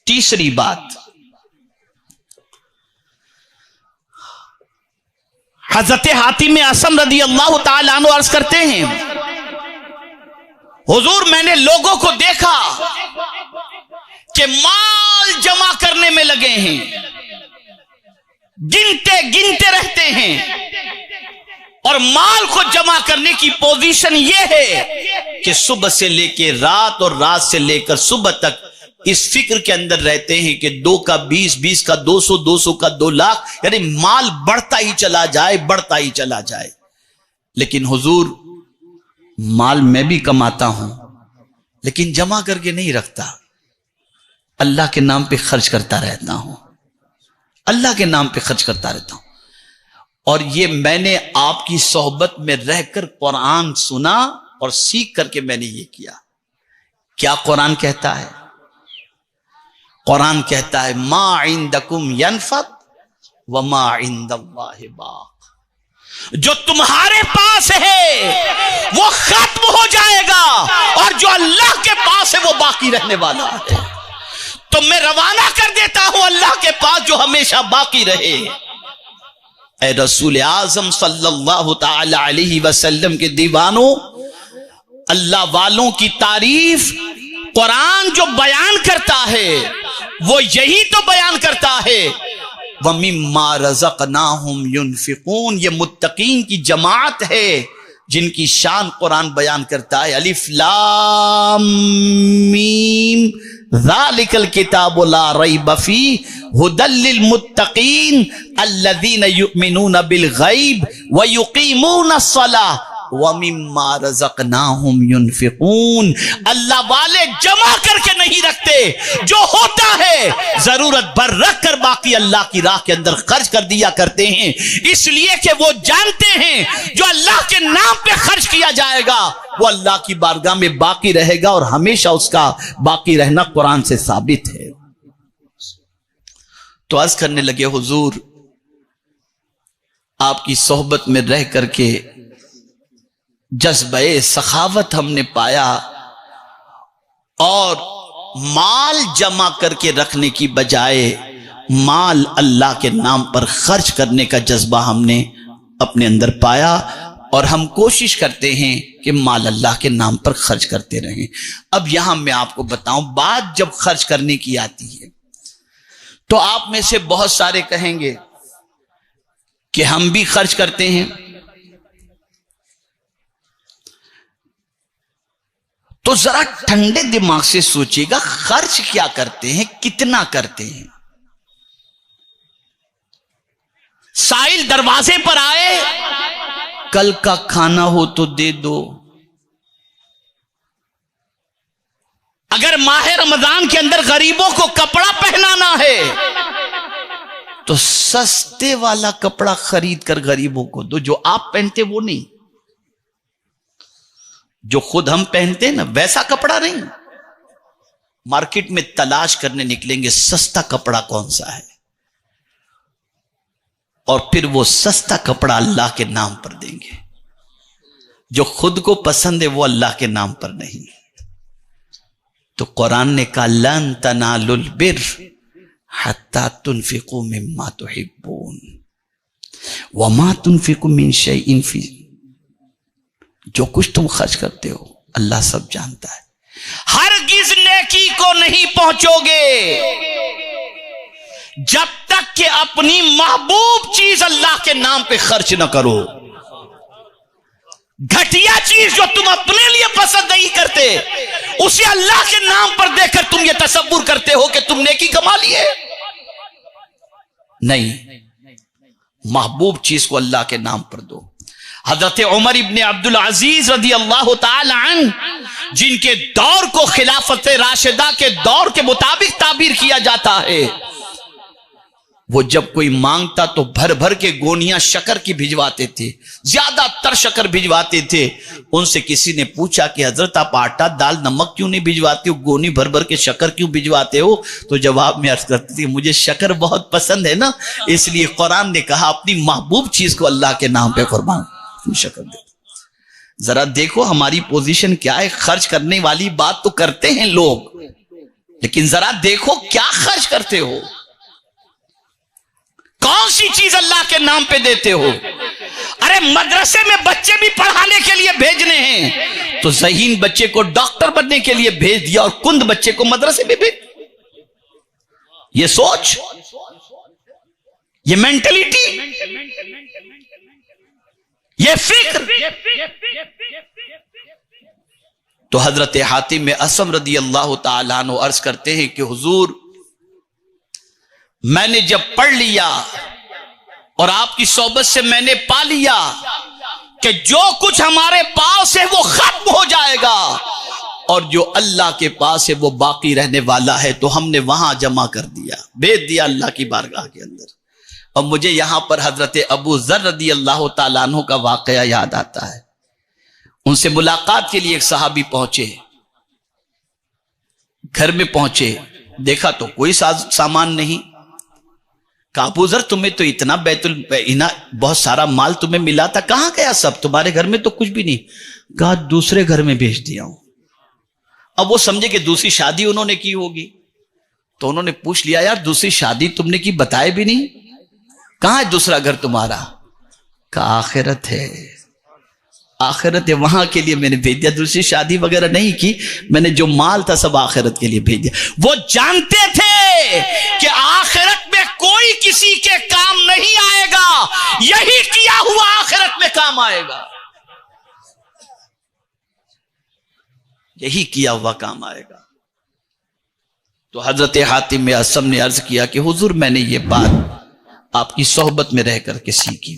تیسری بات، حضرت حاتم اصم رضی اللہ تعالیٰ عنہ عرض کرتے ہیں، حضور میں نے لوگوں کو دیکھا کہ مال جمع کرنے میں لگے ہیں، گنتے رہتے ہیں، اور مال کو جمع کرنے کی پوزیشن یہ ہے کہ صبح سے لے کے رات اور رات سے لے کر صبح تک اس فکر کے اندر رہتے ہیں کہ 2 کا 20، 20 کا 200، 200 کا 2 لاکھ، یعنی مال بڑھتا ہی چلا جائے، بڑھتا ہی چلا جائے۔ لیکن حضور مال میں بھی کماتا ہوں لیکن جمع کر کے نہیں رکھتا، اللہ کے نام پہ خرچ کرتا رہتا ہوں، اللہ کے نام پہ خرچ کرتا رہتا ہوں۔ اور یہ میں نے آپ کی صحبت میں رہ کر قرآن سنا اور سیکھ کر کے میں نے یہ کیا۔ کیا قرآن کہتا ہے؟ قرآن کہتا ہے ما عندکم ینفد وما عند اللہ باق، جو تمہارے پاس ہے وہ ختم ہو جائے گا اور جو اللہ کے پاس ہے وہ باقی رہنے والا ہے۔ تو میں روانہ کر دیتا ہوں اللہ کے پاس جو ہمیشہ باقی رہے۔ اے رسول اعظم صلی اللہ تعالی علیہ وسلم کے دیوانوں، اللہ والوں کی تعریف قرآن جو بیان کرتا ہے وہ یہی تو بیان کرتا ہے وَمِمَّا رَزَقْنَاهُمْ يُنْفِقُونَ، یہ متقین کی جماعت ہے جن کی شان قرآن بیان کرتا ہے۔ الف لام میم ذالک الکتاب لا ریب فیہ ھدی للمتقین الذین یؤمنون بالغیب ویقیمون الصلاۃ وَمِمَّا رَزَقْنَاهُمْ يُنْفِقُونَ، اللہ والے جمع کر کے نہیں رکھتے، جو ہوتا ہے ضرورت بھر رکھ کر باقی اللہ کی راہ کے اندر خرچ کر دیا کرتے ہیں، اس لیے کہ وہ جانتے ہیں جو اللہ کے نام پہ خرچ کیا جائے گا وہ اللہ کی بارگاہ میں باقی رہے گا، اور ہمیشہ اس کا باقی رہنا قرآن سے ثابت ہے۔ تو عرض کرنے لگے حضور آپ کی صحبت میں رہ کر کے جذبہ سخاوت ہم نے پایا، اور مال جمع کر کے رکھنے کی بجائے مال اللہ کے نام پر خرچ کرنے کا جذبہ ہم نے اپنے اندر پایا، اور ہم کوشش کرتے ہیں کہ مال اللہ کے نام پر خرچ کرتے رہیں۔ اب یہاں میں آپ کو بتاؤں، بات جب خرچ کرنے کی آتی ہے تو آپ میں سے بہت سارے کہیں گے کہ ہم بھی خرچ کرتے ہیں، تو ذرا ٹھنڈے دماغ سے سوچیے گا خرچ کیا کرتے ہیں، کتنا کرتے ہیں۔ سائل دروازے پر آئے، کل کا کھانا ہو تو دے دو۔ اگر ماہ رمضان کے اندر غریبوں کو کپڑا پہنانا ہے تو سستے والا کپڑا خرید کر غریبوں کو دو، جو آپ پہنتے وہ نہیں، جو خود ہم پہنتے ہیں نا ویسا کپڑا نہیں۔ مارکیٹ میں تلاش کرنے نکلیں گے سستا کپڑا کون سا ہے، اور پھر وہ سستا کپڑا اللہ کے نام پر دیں گے، جو خود کو پسند ہے وہ اللہ کے نام پر نہیں۔ تو قرآن نے کہا لن تنالوا البر حتی تنفقوا مما تحبون وما تنفقوا من شیء فی، جو کچھ تم خرچ کرتے ہو اللہ سب جانتا ہے۔ ہرگز نیکی کو نہیں پہنچو گے جب تک کہ اپنی محبوب چیز اللہ کے نام پہ خرچ نہ کرو۔ گھٹیا چیز جو تم اپنے لیے پسند نہیں کرتے اسے اللہ کے نام پر دے کر تم یہ تصور کرتے ہو کہ تم نیکی کما لیے، نہیں، محبوب چیز کو اللہ کے نام پر دو۔ حضرت عمر ابن عبدالعزیز رضی اللہ تعالی عنہ، جن کے دور کو خلافت راشدہ کے دور کے مطابق تعبیر کیا جاتا ہے، وہ جب کوئی مانگتا تو بھر بھر کے گونیاں شکر کی بھجواتے تھے، زیادہ تر شکر بھجواتے تھے۔ ان سے کسی نے پوچھا کہ حضرت آپ آٹا دال نمک کیوں نہیں بھجواتے ہو، گونی بھر بھر کے شکر کیوں بھجواتے ہو؟ تو جواب میں عرض کرتی تھی مجھے شکر بہت پسند ہے نا، اس لیے قرآن نے کہا اپنی محبوب چیز کو اللہ کے نام پہ قربان شکر دے۔ ذرا دیکھو ہماری پوزیشن کیا ہے، خرچ کرنے والی بات تو کرتے ہیں لوگ، لیکن ذرا دیکھو کیا خرچ کرتے ہو، کون سی چیز اللہ کے نام پہ دیتے ہو۔ ارے مدرسے میں بچے بھی پڑھانے کے لیے بھیجنے ہیں تو ذہین بچے کو ڈاکٹر بننے کے لیے بھیج دیا اور کند بچے کو مدرسے میں بھیج دیا۔ یہ سوچ، یہ مینٹلٹی، یہ فکر۔ تو حضرت حاتم اصم رضی اللہ تعالیٰ عنہ عرض کرتے ہیں کہ حضور میں نے جب پڑھ لیا اور آپ کی صحبت سے میں نے پا لیا کہ جو کچھ ہمارے پاس ہے وہ ختم ہو جائے گا اور جو اللہ کے پاس ہے وہ باقی رہنے والا ہے، تو ہم نے وہاں جمع کر دیا، بھیج دیا اللہ کی بارگاہ کے اندر۔ اور مجھے یہاں پر حضرت ابو ذر رضی اللہ تعالیٰ عنہ کا واقعہ یاد آتا ہے۔ ان سے ملاقات کے لیے ایک صحابی پہنچے، گھر میں پہنچے، دیکھا تو کوئی سامان نہیں۔ کہا ابو ذر تمہیں تو اتنا بہت سارا مال تمہیں ملا تھا، کہاں گیا سب؟ تمہارے گھر میں تو کچھ بھی نہیں۔ کہا دوسرے گھر میں بھیج دیا ہوں۔ اب وہ سمجھے کہ دوسری شادی انہوں نے کی ہوگی، تو انہوں نے پوچھ لیا یار دوسری شادی تم نے کی بتائے بھی نہیں، کہاں ہے دوسرا گھر تمہارا؟ کہا آخرت ہے، آخرت ہے، وہاں کے لیے میں نے بھیج دیا، دوسری شادی وغیرہ نہیں کی، میں نے جو مال تھا سب آخرت کے لیے بھیج دیا۔ وہ جانتے تھے کہ آخرت میں کوئی کسی کے کام نہیں آئے گا، یہی کیا ہوا آخرت میں کام آئے گا، یہی کیا ہوا کام آئے گا۔ تو حضرت حاتم اصم نے عرض کیا کہ حضور میں نے یہ بات آپ کی صحبت میں رہ کر کے سیکھی۔